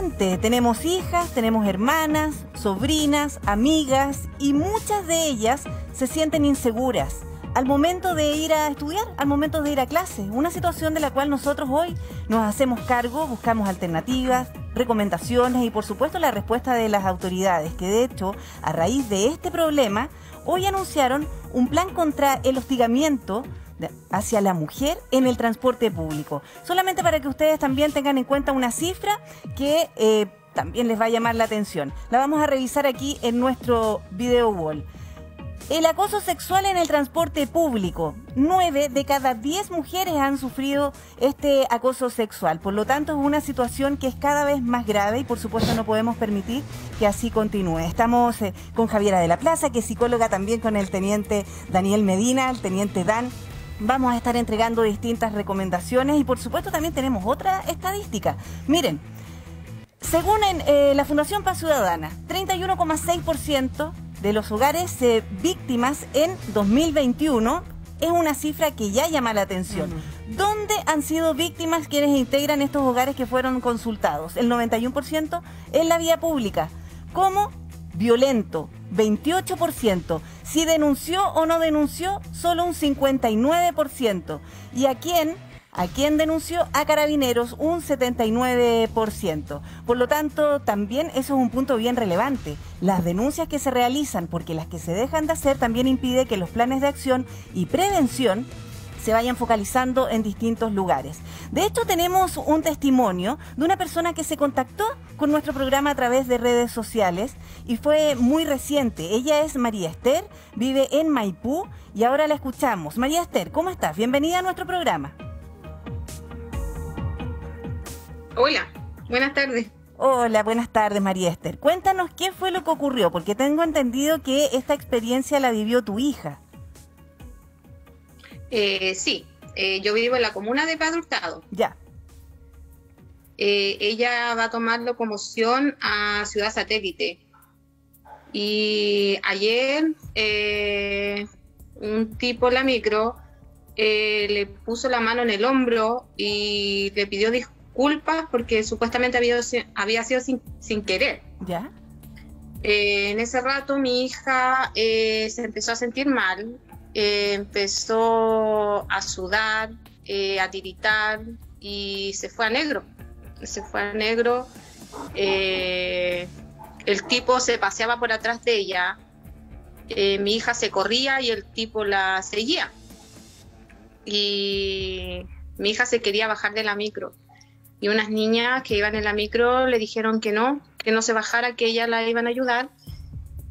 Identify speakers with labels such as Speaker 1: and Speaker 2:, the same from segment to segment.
Speaker 1: preocupante. Tenemos hijas, tenemos hermanas, sobrinas, amigas y muchas de ellas se sienten inseguras al momento de ir a estudiar, al momento de ir a clase. Una situación de la cual nosotros hoy nos hacemos cargo, buscamos alternativas, recomendaciones y por supuesto la respuesta de las autoridades, que de hecho, a raíz de este problema, hoy anunciaron un plan contra el hostigamiento hacia la mujer en el transporte público. Solamente para que ustedes también tengan en cuenta una cifra que también les va a llamar la atención. La vamos a revisar aquí en nuestro video wall. El acoso sexual en el transporte público. 9 de cada 10 mujeres han sufrido este acoso sexual. Por lo tanto, es una situación que es cada vez más grave y por supuesto no podemos permitir que así continúe. Estamos con Javiera de la Plaza, que es psicóloga, también con el teniente Daniel Medina, el teniente Dan. Vamos a estar entregando distintas recomendaciones y por supuesto también tenemos otra estadística. Miren, según la Fundación Paz Ciudadana, 31,6% de los hogares víctimas en 2021 es una cifra que ya llama la atención. ¿Dónde han sido víctimas quienes integran estos hogares que fueron consultados? El 91% en la vía pública. ¿Cómo? Violento, 28%. Si denunció o no denunció, solo un 59%. ¿Y a quién? ¿A quién denunció? A Carabineros, un 79%. Por lo tanto, también eso es un punto bien relevante. Las denuncias que se realizan, porque las que se dejan de hacer también impide que los planes de acción y prevención se vayan focalizando en distintos lugares. De hecho, tenemos un testimonio de una persona que se contactó con nuestro programa a través de redes sociales y fue muy reciente. Ella es María Esther, vive en Maipú y ahora la escuchamos. María Esther, ¿cómo estás? Bienvenida a nuestro programa.
Speaker 2: Hola, buenas tardes.
Speaker 1: Hola, buenas tardes, María Esther. Cuéntanos qué fue lo que ocurrió, porque tengo entendido que esta experiencia la vivió tu hija.
Speaker 2: Sí, yo vivo en la comuna de Padre Hurtado.
Speaker 1: Ya.
Speaker 2: Ella va a tomar locomoción a Ciudad Satélite. Y ayer un tipo en la micro le puso la mano en el hombro y le pidió disculpas porque supuestamente había sido sin querer.
Speaker 1: ¿Ya?
Speaker 2: En ese rato mi hija se empezó a sentir mal, empezó a sudar, a tiritar y se fue a negro. El tipo se paseaba por atrás de ella, mi hija se corría y el tipo la seguía. Y mi hija se quería bajar de la micro. Y unas niñas que iban en la micro le dijeron que no se bajara, que ella la iban a ayudar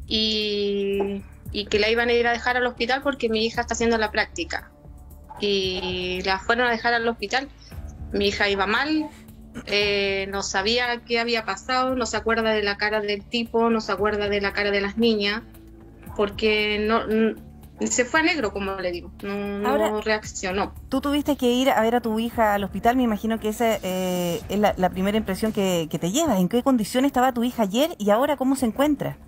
Speaker 2: y que la iban a ir a dejar al hospital porque mi hija está haciendo la práctica. Y la fueron a dejar al hospital. Mi hija iba mal, no sabía qué había pasado, no se acuerda de la cara del tipo, no se acuerda de la cara de las niñas, porque se fue a negro, como le digo, no reaccionó.
Speaker 1: Tú tuviste que ir a ver a tu hija al hospital, me imagino que esa es la primera impresión que te llevas. ¿En qué condición estaba tu hija ayer y ahora cómo se encuentra?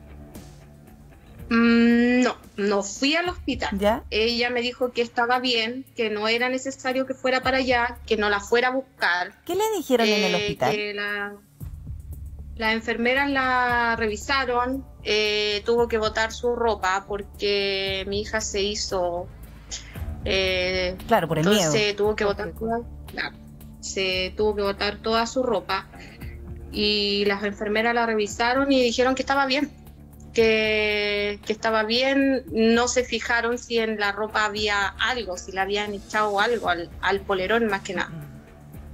Speaker 2: No fui al hospital.
Speaker 1: ¿Ya?
Speaker 2: Ella me dijo que estaba bien, que no era necesario que fuera para allá, que no la fuera a buscar.
Speaker 1: ¿Qué le dijeron en el hospital?
Speaker 2: Que las enfermeras la revisaron, tuvo que botar su ropa porque mi hija se hizo...
Speaker 1: claro, por el miedo.
Speaker 2: Entonces tuvo que botar toda su ropa y las enfermeras la revisaron y dijeron que estaba bien. Que estaba bien, no se fijaron si en la ropa había algo, si le habían echado algo al polerón más que nada.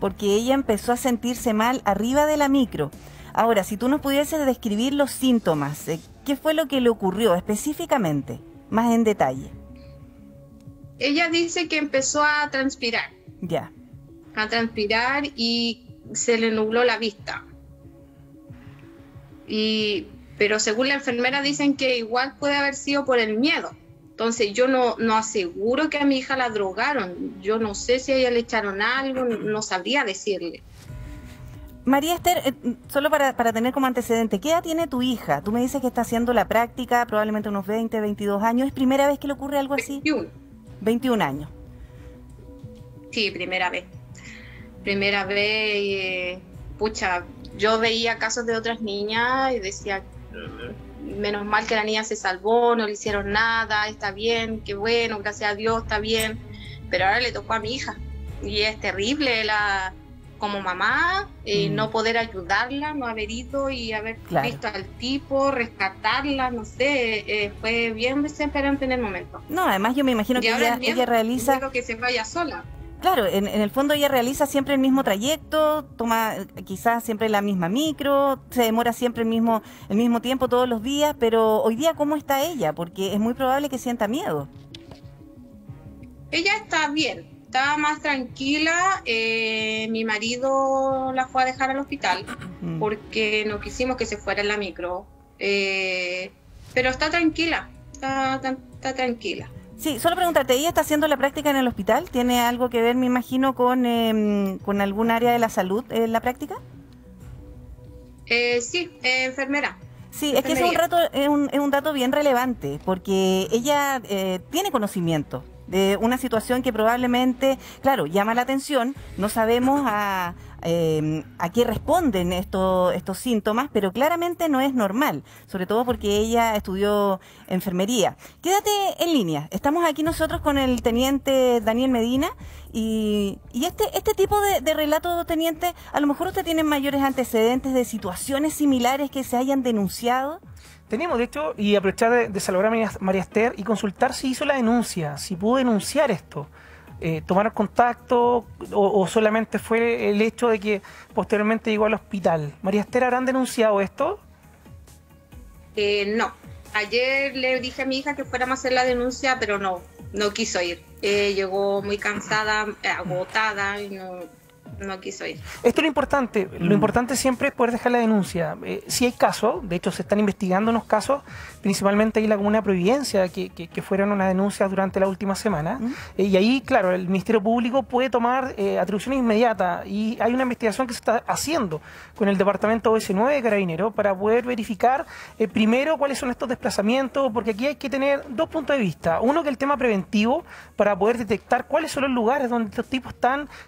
Speaker 1: Porque ella empezó a sentirse mal arriba de la micro. Ahora, si tú nos pudieses describir los síntomas, ¿qué fue lo que le ocurrió específicamente, más en detalle?
Speaker 2: Ella dice que empezó a transpirar.
Speaker 1: Ya.
Speaker 2: A transpirar y se le nubló la vista. Pero según la enfermera dicen que igual puede haber sido por el miedo. Entonces yo no aseguro que a mi hija la drogaron. Yo no sé si a ella le echaron algo, no sabría decirle.
Speaker 1: María Esther, solo para tener como antecedente, ¿qué edad tiene tu hija? Tú me dices que está haciendo la práctica, probablemente unos 20, 22 años. ¿Es primera vez que le ocurre algo así?
Speaker 2: 21.
Speaker 1: 21 años.
Speaker 2: Sí, primera vez. Primera vez, pucha, yo veía casos de otras niñas y decía, menos mal que la niña se salvó, no le hicieron nada, está bien, qué bueno, gracias a Dios, está bien. Pero ahora le tocó a mi hija y es terrible como mamá, no poder ayudarla, no haber ido y haber visto al tipo, rescatarla, no sé, fue bien desesperante en el momento.
Speaker 1: No, además yo me imagino que ella realiza...
Speaker 2: Quiero que se vaya sola.
Speaker 1: Claro, en el fondo ella realiza siempre el mismo trayecto, toma quizás siempre la misma micro, se demora siempre el mismo tiempo todos los días, pero hoy día ¿cómo está ella? Porque es muy probable que sienta miedo.
Speaker 2: Ella está bien, está más tranquila. Mi marido la fue a dejar al hospital porque no quisimos que se fuera en la micro, pero está tranquila, está tranquila.
Speaker 1: Sí, solo preguntarte, ¿ella está haciendo la práctica en el hospital? ¿Tiene algo que ver, me imagino, con algún área de la salud en la práctica?
Speaker 2: Sí, enfermera.
Speaker 1: Sí, es que es un dato bien relevante, porque ella tiene conocimiento de una situación que probablemente, claro, llama la atención. No sabemos a qué responden estos síntomas, pero claramente no es normal, sobre todo porque ella estudió enfermería. Quédate en línea, estamos aquí nosotros con el teniente Daniel Medina y este tipo de relato, teniente, a lo mejor usted tiene mayores antecedentes de situaciones similares que se hayan denunciado.
Speaker 3: Tenemos, de hecho, y aprovechar de saludar a María Esther y consultar si hizo la denuncia, si pudo denunciar esto. ¿Tomaron contacto o solamente fue el hecho de que posteriormente llegó al hospital? María Esther, ¿habrán denunciado esto?
Speaker 2: No. Ayer le dije a mi hija que fuéramos a hacer la denuncia, pero no quiso ir. Llegó muy cansada, agotada y no quiso ir.
Speaker 3: Esto es lo importante. Lo importante siempre es poder dejar la denuncia. Si hay casos, de hecho se están investigando unos casos, principalmente ahí en la comuna de Providencia, que fueron unas denuncias durante la última semana. Y ahí, claro, el Ministerio Público puede tomar atribuciones inmediatas. Y hay una investigación que se está haciendo con el Departamento OS9 de Carabineros para poder verificar primero cuáles son estos desplazamientos, porque aquí hay que tener dos puntos de vista. Uno, que el tema preventivo, para poder detectar cuáles son los lugares donde estos tipos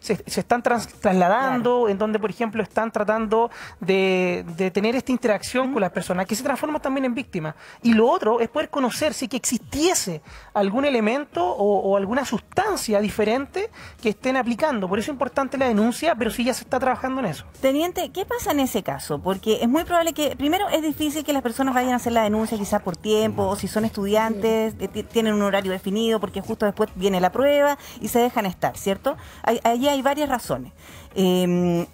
Speaker 3: se están trasladando, claro, en donde, por ejemplo, están tratando de tener esta interacción con las personas, que se transforman también en víctimas. Y lo otro es poder conocer si que existiese algún elemento o alguna sustancia diferente que estén aplicando. Por eso es importante la denuncia, pero sí ya se está trabajando en eso.
Speaker 1: Teniente, ¿qué pasa en ese caso? Porque es muy probable que, primero, es difícil que las personas vayan a hacer la denuncia quizás por tiempo, o si son estudiantes, tienen un horario definido, porque justo después viene la prueba y se dejan estar, ¿cierto? Allí hay varias razones.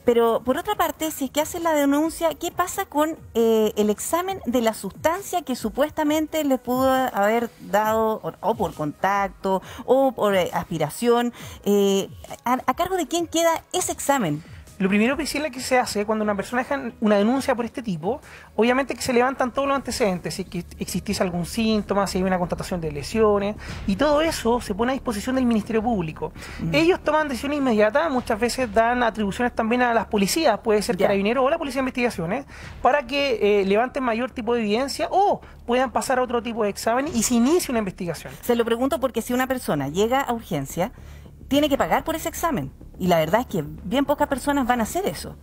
Speaker 1: Pero por otra parte, si es que hacen la denuncia, ¿qué pasa con el examen de la sustancia que supuestamente les pudo haber dado o por contacto o por aspiración? ¿A cargo de quién queda ese examen?
Speaker 3: Lo primero que se hace cuando una persona deja una denuncia por este tipo, obviamente que se levantan todos los antecedentes, si que existiese algún síntoma, si hay una constatación de lesiones, y todo eso se pone a disposición del Ministerio Público. Ellos toman decisiones inmediatas, muchas veces dan atribuciones también a las policías, puede ser Carabineros o la Policía de Investigaciones, para que levanten mayor tipo de evidencia o puedan pasar a otro tipo de examen y se inicie una investigación.
Speaker 1: Se lo pregunto porque si una persona llega a urgencia, tiene que pagar por ese examen. Y la verdad es que bien pocas personas van a hacer eso.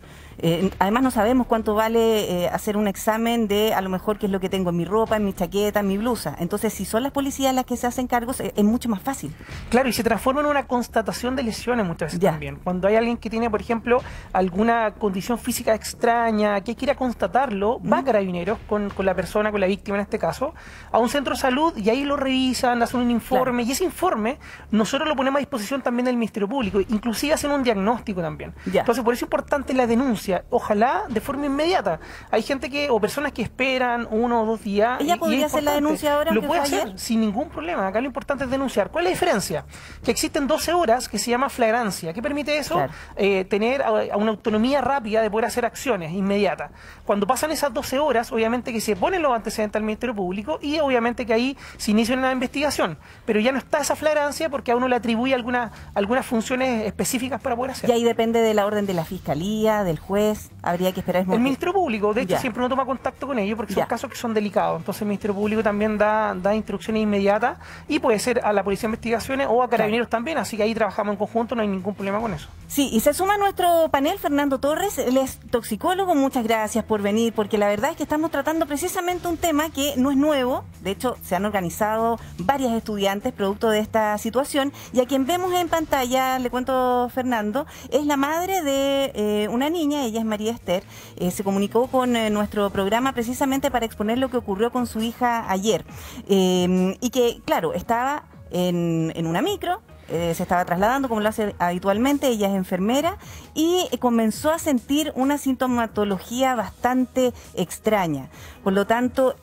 Speaker 1: Además no sabemos cuánto vale hacer un examen de a lo mejor qué es lo que tengo en mi ropa, en mi chaqueta, en mi blusa. Entonces, si son las policías las que se hacen cargos, es mucho más fácil.
Speaker 3: Claro, y se transforma en una constatación de lesiones muchas veces también. Cuando hay alguien que tiene, por ejemplo, alguna condición física extraña, que quiera constatarlo, va a Carabineros con la persona, con la víctima en este caso, a un centro de salud y ahí lo revisan, hacen un informe, y ese informe nosotros lo ponemos a disposición también del Ministerio Público, inclusive hacen un diagnóstico también. Entonces, por eso es importante la denuncia, ojalá de forma inmediata. Hay gente o personas que esperan 1 o 2 días.
Speaker 1: ¿Ella podría hacer la denuncia ahora?
Speaker 3: Lo puede hacer sin ningún problema. Acá lo importante es denunciar. ¿Cuál es la diferencia? Que existen 12 horas que se llama flagrancia. ¿Qué permite eso? Claro. Tener una autonomía rápida de poder hacer acciones inmediatas. Cuando pasan esas 12 horas, obviamente que se ponen los antecedentes al Ministerio Público y obviamente que ahí se inicia una investigación. Pero ya no está esa flagrancia porque a uno le atribuye algunas funciones específicas para poder hacer.
Speaker 1: Y ahí depende de la orden de la Fiscalía, del juez, habría que esperar.
Speaker 3: El Ministerio Público, de hecho, siempre no toma contacto con ellos porque son casos que son delicados. Entonces el Ministerio Público también da instrucciones inmediatas y puede ser a la Policía de Investigaciones o a Carabineros también, así que ahí trabajamos en conjunto, no hay ningún problema con eso.
Speaker 1: Sí, y se suma a nuestro panel Fernando Torres, él es toxicólogo. Muchas gracias por venir, porque la verdad es que estamos tratando precisamente un tema que no es nuevo. De hecho, se han organizado varias estudiantes producto de esta situación, y a quien vemos en pantalla, le cuento, Fernando, es la madre de una niña, ella es María Esther. Se comunicó con nuestro programa precisamente para exponer lo que ocurrió con su hija ayer, y que, claro, estaba en una micro. Se estaba trasladando como lo hace habitualmente, ella es enfermera, y comenzó a sentir una sintomatología bastante extraña. Por lo tanto,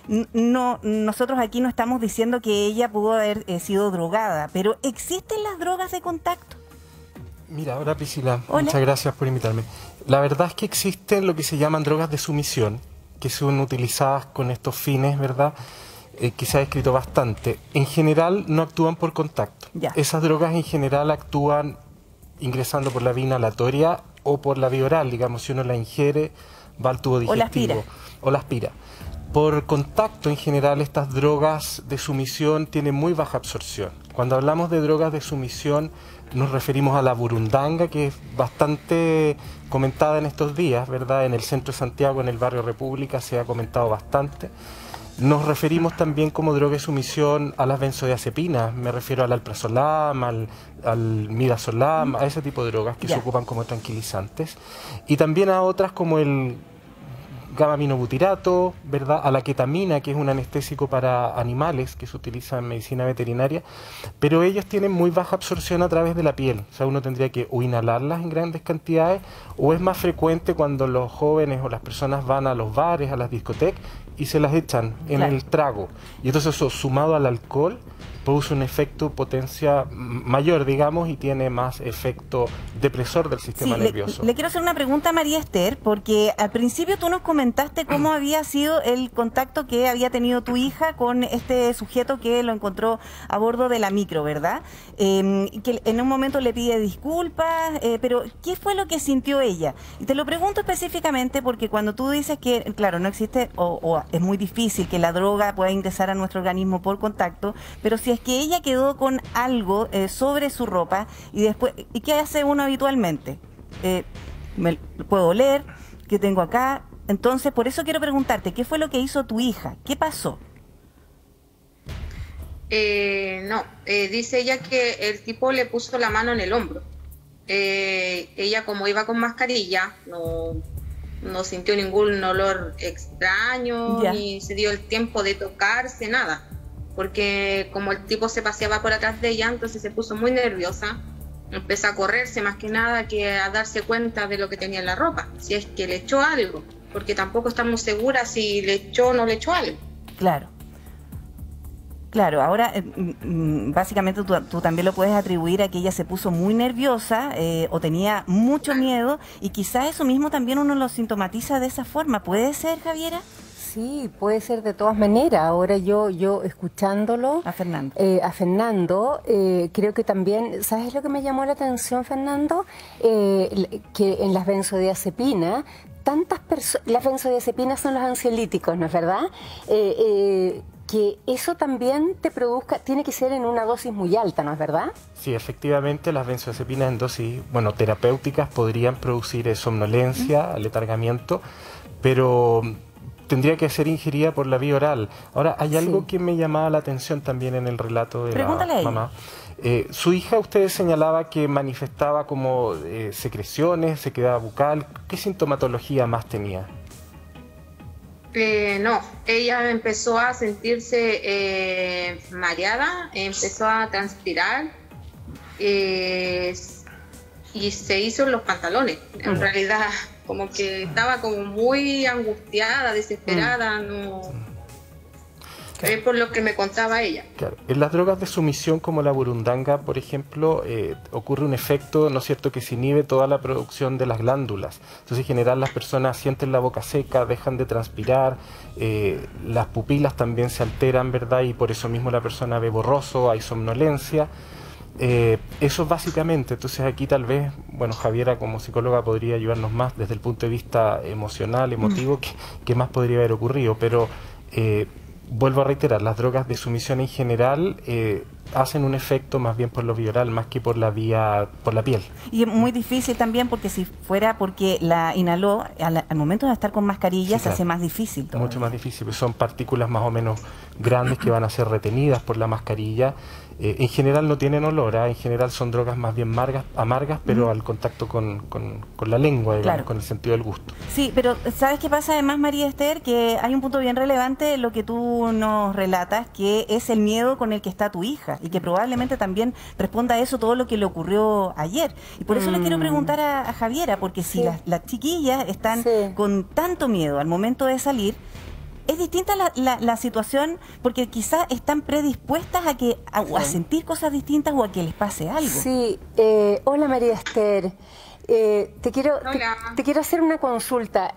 Speaker 1: nosotros aquí no estamos diciendo que ella pudo haber sido drogada, pero ¿existen las drogas de contacto?
Speaker 4: Mira, ahora Priscila,
Speaker 1: Hola.
Speaker 4: Muchas gracias por invitarme. La verdad es que existen lo que se llaman drogas de sumisión, que son utilizadas con estos fines, ¿verdad?, que se ha descrito bastante. En general no actúan por contacto.
Speaker 1: Ya.
Speaker 4: Esas drogas en general actúan ingresando por la vía inhalatoria o por la vía oral, digamos, si uno la ingiere, va al tubo digestivo. O la aspira. Por contacto, en general, estas drogas de sumisión tienen muy baja absorción. Cuando hablamos de drogas de sumisión, nos referimos a la burundanga, que es bastante comentada en estos días, ¿verdad? En el centro de Santiago, en el barrio República, se ha comentado bastante. Nos referimos también como droga de sumisión a las benzodiazepinas, me refiero al alprazolam, al midazolam, a ese tipo de drogas que se ocupan como tranquilizantes, y también a otras como el gamma-aminobutirato, ¿verdad?, a la ketamina, que es un anestésico para animales que se utiliza en medicina veterinaria, pero ellos tienen muy baja absorción a través de la piel. O sea, uno tendría que o inhalarlas en grandes cantidades, o es más frecuente cuando los jóvenes o las personas van a los bares, a las discotecas, y se las echan en el trago. Y entonces eso, sumado al alcohol, produce un efecto potencia mayor, digamos, y tiene más efecto depresor del sistema nervioso.
Speaker 1: Le quiero hacer una pregunta a María Esther, porque al principio tú nos comentaste cómo había sido el contacto que había tenido tu hija con este sujeto que lo encontró a bordo de la micro, ¿verdad? Que en un momento le pide disculpas, pero ¿qué fue lo que sintió ella? Y te lo pregunto específicamente porque cuando tú dices que, claro, no existe o es muy difícil que la droga pueda ingresar a nuestro organismo por contacto, pero si es que ella quedó con algo sobre su ropa y después, ¿y qué hace uno habitualmente? Me puedo oler, ¿qué tengo acá? Entonces, por eso quiero preguntarte, ¿qué fue lo que hizo tu hija? ¿Qué pasó?
Speaker 2: Dice ella que el tipo le puso la mano en el hombro. Ella, como iba con mascarilla, no sintió ningún olor extraño, ni se dio el tiempo de tocarse, nada. Porque como el tipo se paseaba por atrás de ella, entonces se puso muy nerviosa, empezó a correrse más que nada que a darse cuenta de lo que tenía en la ropa, si es que le echó algo, porque tampoco estamos seguras si le echó o no le echó algo.
Speaker 1: Claro. Claro, ahora básicamente tú también lo puedes atribuir a que ella se puso muy nerviosa o tenía mucho miedo, y quizás eso mismo también uno lo sintomatiza de esa forma. ¿Puede ser, Javiera?
Speaker 5: Sí, puede ser de todas maneras. Ahora yo escuchándolo
Speaker 1: a Fernando,
Speaker 5: creo que también, ¿sabes lo que me llamó la atención, Fernando? Que en las benzodiazepinas, las benzodiazepinas son los ansiolíticos, ¿no es verdad? Que eso también te produzca, tiene que ser en una dosis muy alta, ¿no es verdad?
Speaker 4: Sí, efectivamente, las benzodiazepinas en dosis, terapéuticas podrían producir somnolencia, aletargamiento, pero tendría que ser ingerida por la vía oral. Ahora, hay algo que me llamaba la atención también en el relato de la mamá. Su hija, usted señalaba que manifestaba como secreciones, sequedad bucal. ¿Qué sintomatología más tenía?
Speaker 2: Ella empezó a sentirse mareada, empezó a transpirar y se hizo en los pantalones. En realidad, como que estaba como muy angustiada, desesperada, es por lo que me contaba ella.
Speaker 4: Claro. En las drogas de sumisión como la burundanga, por ejemplo, ocurre un efecto, ¿no es cierto?, que se inhibe toda la producción de las glándulas. Entonces, en general, las personas sienten la boca seca, dejan de transpirar, las pupilas también se alteran, ¿verdad? Y por eso mismo la persona ve borroso, hay somnolencia. Eso básicamente. Entonces aquí tal vez, Javiera como psicóloga podría ayudarnos más desde el punto de vista emocional, emotivo, que más podría haber ocurrido, pero vuelvo a reiterar, las drogas de sumisión en general hacen un efecto más bien por lo bioral, más que por la piel.
Speaker 1: Y es muy difícil también porque si fuera porque la inhaló, al momento de estar con mascarilla, sí, se hace más difícil todavía.
Speaker 4: Mucho más difícil, son partículas más o menos grandes que van a ser retenidas por la mascarilla. En general no tienen olor, en general son drogas más bien amargas, pero al contacto con la lengua, digamos, claro, con el sentido del gusto.
Speaker 1: Sí, pero ¿sabes qué pasa además, María Esther? Que hay un punto bien relevante en lo que tú nos relatas, que es el miedo con el que está tu hija, y que probablemente también responda a eso todo lo que le ocurrió ayer. Y por eso le quiero preguntar a Javiera, porque si las chiquillas están con tanto miedo al momento de salir, es distinta la situación porque quizás están predispuestas a sentir cosas distintas o a que les pase algo.
Speaker 5: Sí, hola María Esther, te quiero hacer una consulta.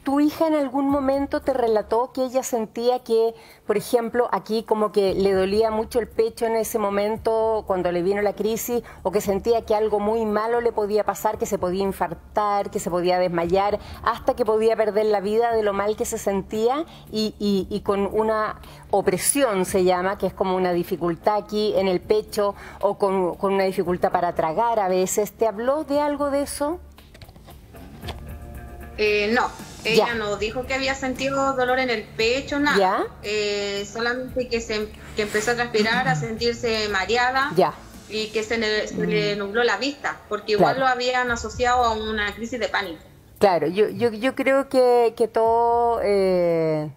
Speaker 5: ¿Tu hija en algún momento te relató que ella sentía que, por ejemplo, aquí como que le dolía mucho el pecho en ese momento cuando le vino la crisis, o que sentía que algo muy malo le podía pasar, que se podía infartar, que se podía desmayar, hasta que podía perder la vida de lo mal que se sentía y con una opresión, se llama, que es como una dificultad aquí en el pecho o con una dificultad para tragar a veces? ¿Te habló de algo de eso?
Speaker 2: No. Ella no dijo que había sentido dolor en el pecho, nada. Solamente que empezó a transpirar, a sentirse mareada y que se le nubló la vista, porque igual lo habían asociado a una crisis de pánico.
Speaker 5: Claro, yo creo que todo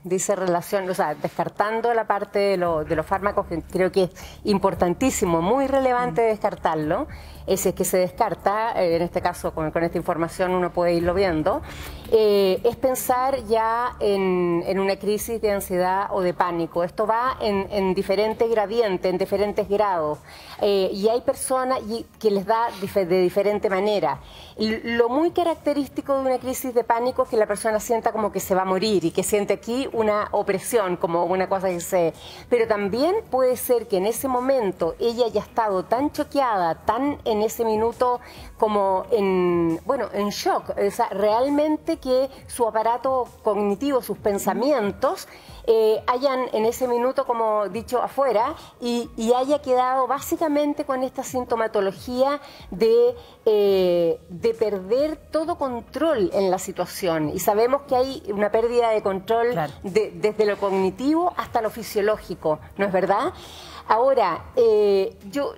Speaker 5: dice relación, o sea, descartando la parte de los fármacos, que creo que es importantísimo, muy relevante descartarlo. Si es que se descarta, en este caso con esta información uno puede irlo viendo, es pensar ya en una crisis de ansiedad o de pánico. Esto va en diferentes gradientes, en diferentes grados, y hay personas que les da de diferente manera. Lo muy característico de una crisis de pánico es que la persona sienta como que se va a morir y que siente aquí una opresión, como una cosa que se... Pero también puede ser que en ese momento ella haya estado tan choqueada, tan en ese minuto como en shock, o sea, realmente que su aparato cognitivo, sus pensamientos hayan en ese minuto, como dicho, afuera y haya quedado básicamente con esta sintomatología de perder todo control en la situación. Y sabemos que hay una pérdida de control desde lo cognitivo hasta lo fisiológico, ¿no es verdad? Ahora, yo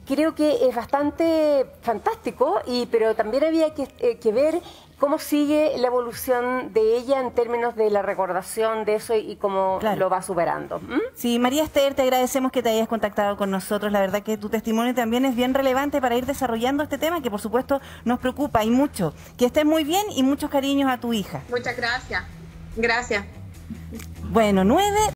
Speaker 5: creo que es bastante fantástico, pero también había que ver cómo sigue la evolución de ella en términos de la recordación de eso y cómo lo va superando.
Speaker 1: Sí, María Esther, te agradecemos que te hayas contactado con nosotros. La verdad que tu testimonio también es bien relevante para ir desarrollando este tema que por supuesto nos preocupa y mucho. Que estés muy bien y muchos cariños a tu hija.
Speaker 2: Muchas gracias. Gracias.
Speaker 1: Bueno, 9